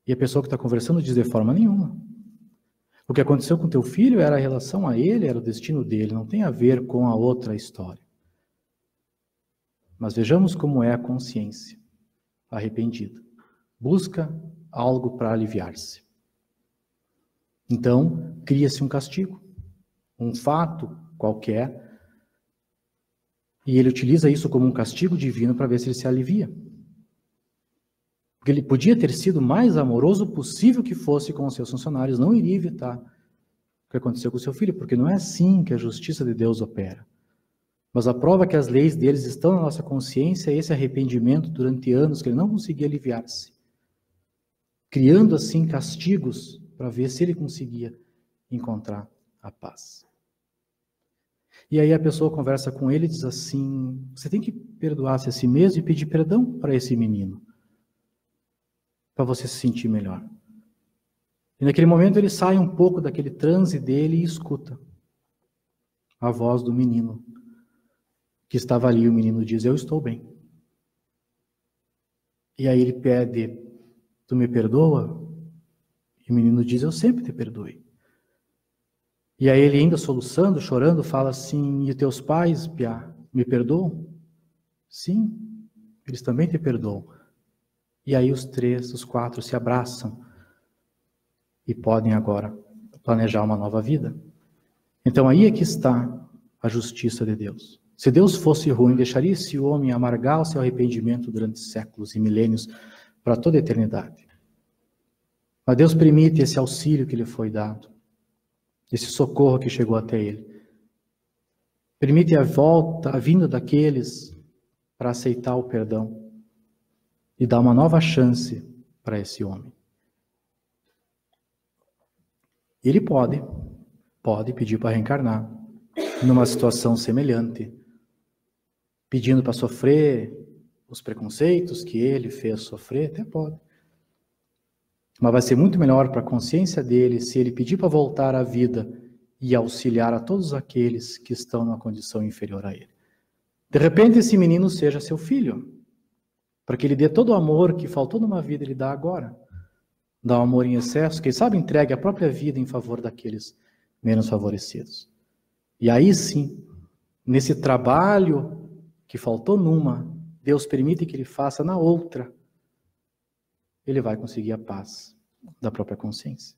E a pessoa que está conversando diz de forma nenhuma. O que aconteceu com teu filho era a relação a ele, era o destino dele, não tem a ver com a outra história. Mas vejamos como é a consciência arrependida. Busca algo para aliviar-se. Então, cria-se um castigo, um fato qualquer, e ele utiliza isso como um castigo divino para ver se ele se alivia. Porque ele podia ter sido o mais amoroso possível que fosse com os seus funcionários, não iria evitar o que aconteceu com o seu filho, porque não é assim que a justiça de Deus opera. Mas a prova que as leis deles estão na nossa consciência é esse arrependimento durante anos que ele não conseguia aliviar-se, criando assim castigos para ver se ele conseguia encontrar a paz. E aí a pessoa conversa com ele e diz assim, você tem que perdoar-se a si mesmo e pedir perdão para esse menino, para você se sentir melhor. E naquele momento ele sai um pouco daquele transe dele e escuta a voz do menino que estava ali. O menino diz, eu estou bem. E aí ele pede, tu me perdoa? E o menino diz, eu sempre te perdoei. E aí ele ainda soluçando, chorando, fala assim, e teus pais, Piá, me perdoam? Sim, eles também te perdoam. E aí os três, os quatro se abraçam e podem agora planejar uma nova vida. Então aí é que está a justiça de Deus. Se Deus fosse ruim, deixaria esse homem amargar o seu arrependimento durante séculos e milênios para toda a eternidade. Mas Deus permite esse auxílio que lhe foi dado, esse socorro que chegou até ele. Permite a vinda daqueles para aceitar o perdão e dar uma nova chance para esse homem. Ele pode pedir para reencarnar numa situação semelhante, pedindo para sofrer os preconceitos que ele fez sofrer, até pode. Mas vai ser muito melhor para a consciência dele se ele pedir para voltar à vida e auxiliar a todos aqueles que estão numa condição inferior a ele. De repente esse menino seja seu filho, para que ele dê todo o amor que faltou numa vida, ele dá agora. Dá um amor em excesso, quem sabe entregue a própria vida em favor daqueles menos favorecidos. E aí sim, nesse trabalho que faltou numa, Deus permite que ele faça na outra, ele vai conseguir a paz da própria consciência.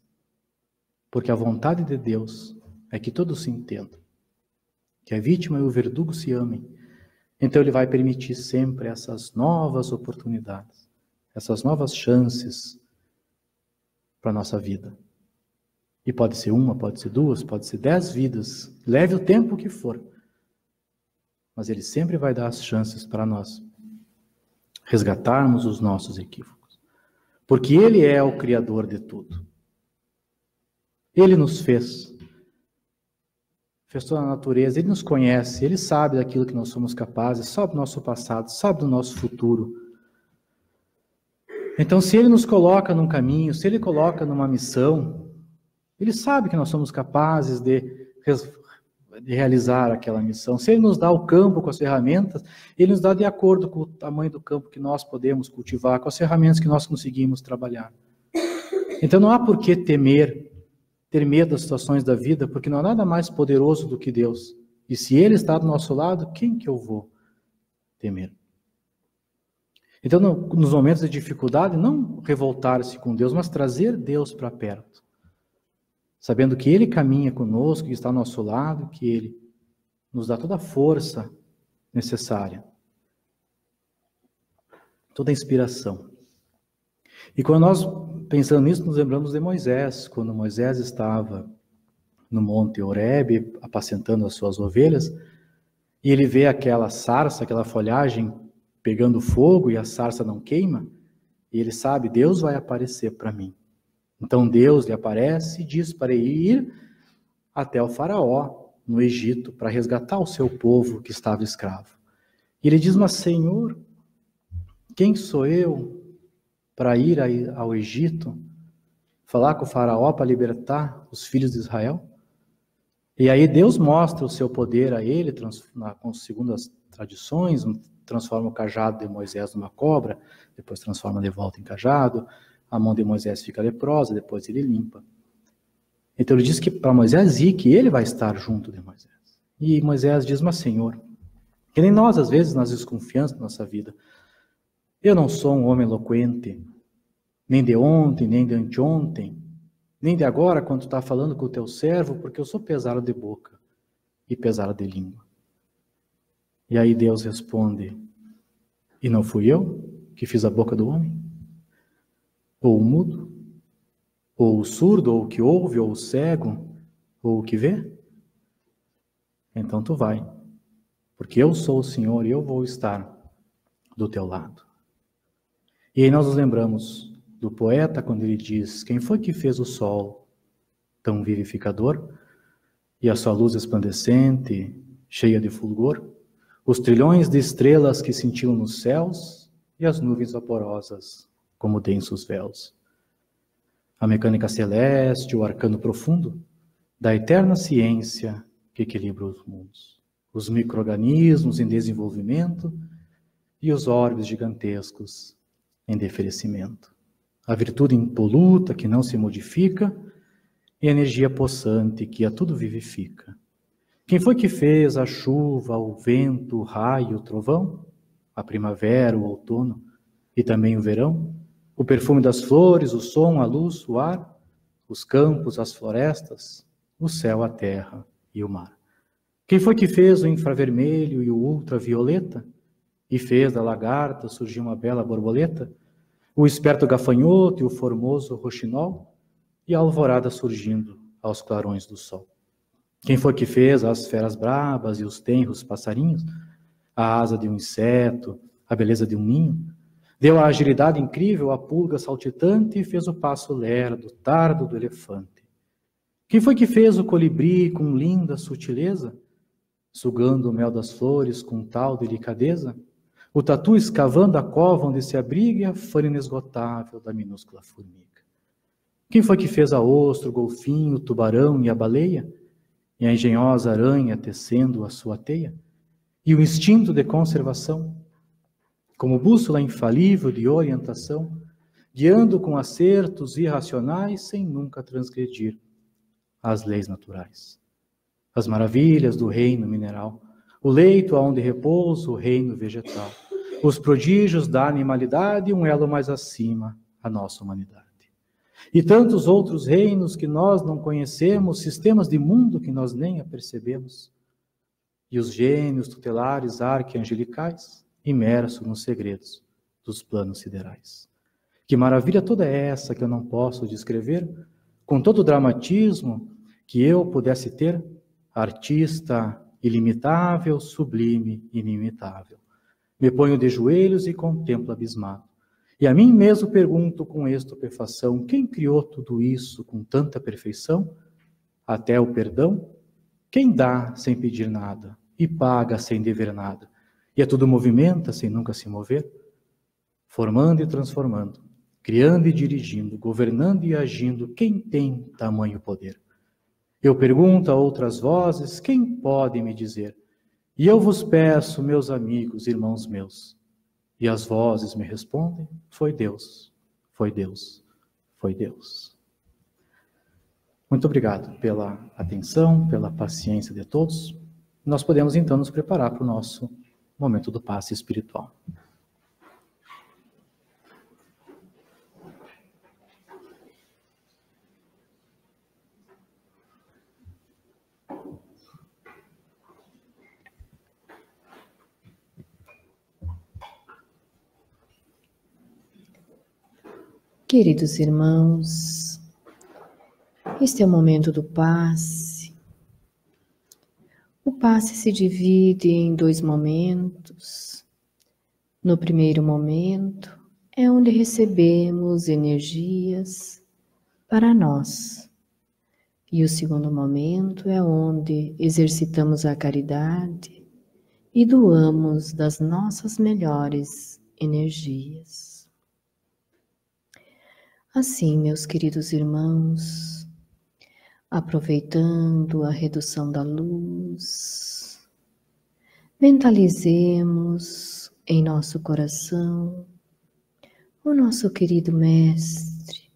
Porque a vontade de Deus é que todos se entendam, que a vítima e o verdugo se amem. Então ele vai permitir sempre essas novas oportunidades, essas novas chances para a nossa vida. E pode ser uma, pode ser duas, pode ser 10 vidas, leve o tempo que for. Mas ele sempre vai dar as chances para nós resgatarmos os nossos equívocos. Porque ele é o Criador de tudo. Ele nos fez toda a natureza, ele nos conhece, ele sabe daquilo que nós somos capazes, sabe do nosso passado, sabe do nosso futuro. Então, se ele nos coloca num caminho, se ele coloca numa missão, ele sabe que nós somos capazes de realizar aquela missão. Se ele nos dá o campo com as ferramentas, ele nos dá de acordo com o tamanho do campo que nós podemos cultivar, com as ferramentas que nós conseguimos trabalhar. Então não há por que ter medo das situações da vida, porque não há nada mais poderoso do que Deus. E se ele está do nosso lado, quem que eu vou temer? Então, nos momentos de dificuldade, não revoltar-se com Deus, mas trazer Deus para perto. Sabendo que ele caminha conosco, que está ao nosso lado, que ele nos dá toda a força necessária, toda a inspiração. E quando nós pensamos nisso, nos lembramos de Moisés, quando Moisés estava no Monte Horebe, apacentando as suas ovelhas, e ele vê aquela sarça, aquela folhagem pegando fogo e a sarça não queima, e ele sabe, Deus vai aparecer para mim. Então Deus lhe aparece e diz para ele ir até o faraó, no Egito, para resgatar o seu povo que estava escravo. E ele diz, mas Senhor, quem sou eu para ir ao Egito falar com o faraó para libertar os filhos de Israel. E aí Deus mostra o seu poder a ele, segundo as tradições, transforma o cajado de Moisés numa cobra, depois transforma de volta em cajado, a mão de Moisés fica leprosa, depois ele limpa. Então ele diz que para Moisés ir, que ele vai estar junto de Moisés. E Moisés diz, mas Senhor, que nem nós às vezes nas desconfianças da nossa vida, eu não sou um homem eloquente, nem de ontem, nem de anteontem, nem de agora, quando tu está falando com o teu servo, porque eu sou pesado de boca e pesado de língua. E aí Deus responde, e não fui eu que fiz a boca do homem? Ou o mudo? Ou o surdo? Ou o que ouve? Ou o cego? Ou o que vê? Então tu vai, porque eu sou o Senhor e eu vou estar do teu lado. E aí nós nos lembramos do poeta quando ele diz, quem foi que fez o sol tão vivificador e a sua luz resplandecente, cheia de fulgor, os trilhões de estrelas que cintilam nos céus e as nuvens vaporosas como densos véus. A mecânica celeste, o arcano profundo da eterna ciência que equilibra os mundos, os micro-organismos em desenvolvimento e os orbes gigantescos em deferecimento. A virtude impoluta que não se modifica e a energia possante que a tudo vivifica. Quem foi que fez a chuva, o vento, o raio, o trovão, a primavera, o outono e também o verão, o perfume das flores, o som, a luz, o ar, os campos, as florestas, o céu, a terra e o mar? Quem foi que fez o infravermelho e o ultravioleta e fez da lagarta surgir uma bela borboleta, o esperto gafanhoto e o formoso roxinol e a alvorada surgindo aos clarões do sol? Quem foi que fez as feras brabas e os tenros passarinhos, a asa de um inseto, a beleza de um ninho? Deu a agilidade incrível à pulga saltitante e fez o passo lerdo, tardo do elefante. Quem foi que fez o colibri com linda sutileza, sugando o mel das flores com tal delicadeza? O tatu escavando a cova onde se abriga e a fã inesgotável da minúscula formiga. Quem foi que fez a ostra, o golfinho, o tubarão e a baleia? E a engenhosa aranha tecendo a sua teia? E o instinto de conservação, como bússola infalível de orientação, guiando com acertos irracionais sem nunca transgredir as leis naturais. As maravilhas do reino mineral, o leito aonde repousa o reino vegetal, os prodígios da animalidade e um elo mais acima, a nossa humanidade. E tantos outros reinos que nós não conhecemos, sistemas de mundo que nós nem apercebemos, e os gênios tutelares arquiangelicais, imersos nos segredos dos planos siderais. Que maravilha toda é essa que eu não posso descrever, com todo o dramatismo que eu pudesse ter, artista ilimitável, sublime, inimitável. Me ponho de joelhos e contemplo abismado. E a mim mesmo pergunto com estupefação, quem criou tudo isso com tanta perfeição? Até o perdão? Quem dá sem pedir nada e paga sem dever nada? E a tudo movimenta sem nunca se mover? Formando e transformando, criando e dirigindo, governando e agindo, quem tem tamanho poder? Eu pergunto a outras vozes, quem pode me dizer? E eu vos peço, meus amigos, irmãos meus. E as vozes me respondem, foi Deus, foi Deus, foi Deus. Muito obrigado pela atenção, pela paciência de todos. Nós podemos então nos preparar para o nosso momento do passe espiritual. Queridos irmãos, este é o momento do passe. O passe se divide em 2 momentos. No primeiro momento, é onde recebemos energias para nós. E o segundo momento é onde exercitamos a caridade e doamos das nossas melhores energias. Assim, meus queridos irmãos, aproveitando a redução da luz, mentalizemos em nosso coração o nosso querido Mestre,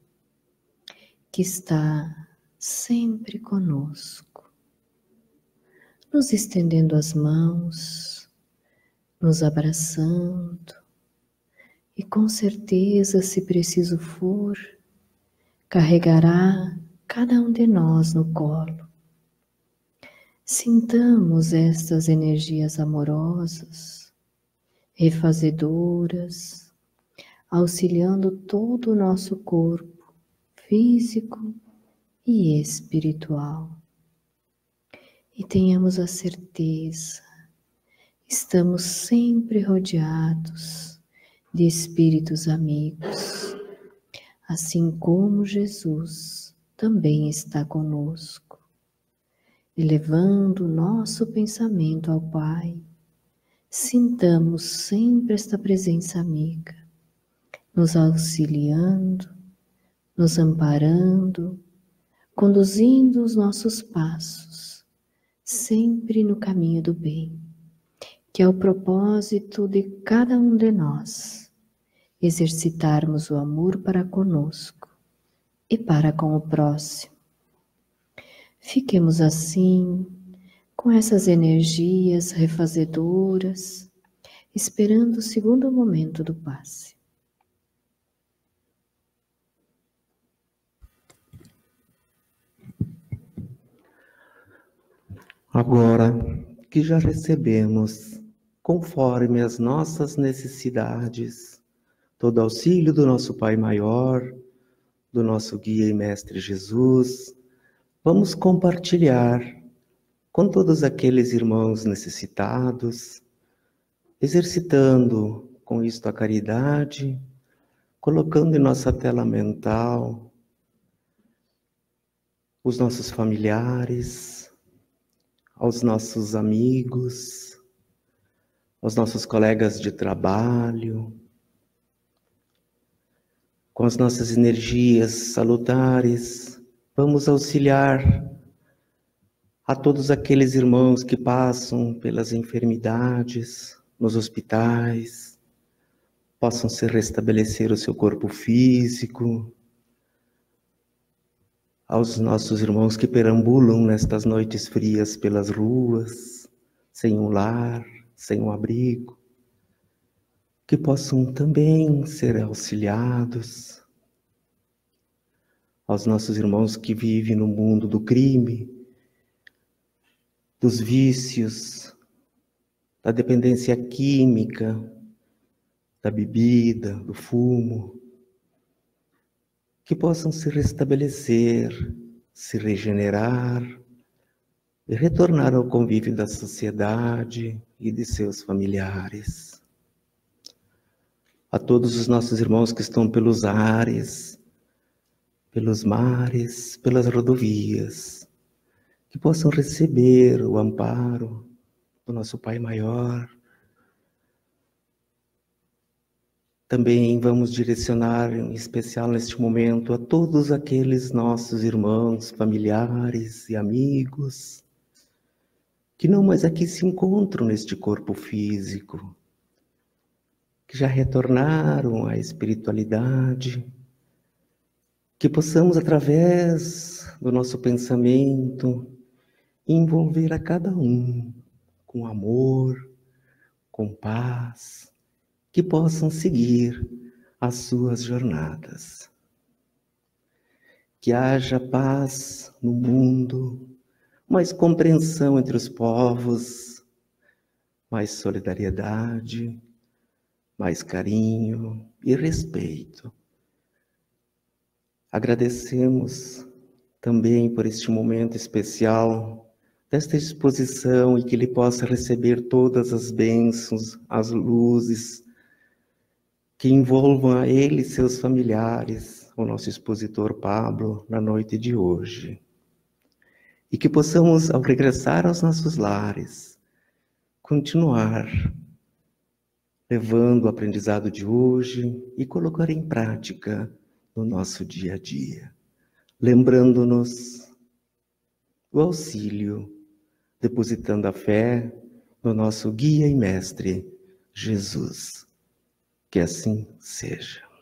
que está sempre conosco, nos estendendo as mãos, nos abraçando e com certeza, se preciso for, carregará cada um de nós no colo. Sintamos estas energias amorosas, refazedoras, auxiliando todo o nosso corpo físico e espiritual. E tenhamos a certeza, estamos sempre rodeados de espíritos amigos, assim como Jesus também está conosco, elevando o nosso pensamento ao Pai. Sintamos sempre esta presença amiga, nos auxiliando, nos amparando, conduzindo os nossos passos, sempre no caminho do bem, que é o propósito de cada um de nós, exercitarmos o amor para conosco e para com o próximo. Fiquemos assim, com essas energias refazedoras, esperando o segundo momento do passe. Agora que já recebemos, conforme as nossas necessidades, todo auxílio do nosso Pai Maior, do nosso Guia e Mestre Jesus, vamos compartilhar com todos aqueles irmãos necessitados, exercitando com isto a caridade, colocando em nossa tela mental os nossos familiares, aos nossos amigos, aos nossos colegas de trabalho, com as nossas energias salutares, vamos auxiliar a todos aqueles irmãos que passam pelas enfermidades nos hospitais, possam se restabelecer o seu corpo físico, aos nossos irmãos que perambulam nestas noites frias pelas ruas, sem um lar, sem um abrigo, que possam também ser auxiliados, aos nossos irmãos que vivem no mundo do crime, dos vícios, da dependência química, da bebida, do fumo, que possam se restabelecer, se regenerar e retornar ao convívio da sociedade e de seus familiares. A todos os nossos irmãos que estão pelos ares, pelos mares, pelas rodovias, que possam receber o amparo do nosso Pai Maior. Também vamos direcionar em especial neste momento a todos aqueles nossos irmãos, familiares e amigos que não mais aqui se encontram neste corpo físico, que já retornaram à espiritualidade, que possamos através do nosso pensamento envolver a cada um com amor, com paz, que possam seguir as suas jornadas. Que haja paz no mundo, mais compreensão entre os povos, mais solidariedade, mais carinho e respeito. Agradecemos também por este momento especial desta exposição e que ele possa receber todas as bênçãos, as luzes, que envolvam a ele e seus familiares, o nosso expositor Pablo, na noite de hoje. E que possamos, ao regressar aos nossos lares, continuar levando o aprendizado de hoje e colocar em prática no nosso dia a dia, lembrando-nos do auxílio, depositando a fé no nosso guia e mestre, Jesus. Que assim seja.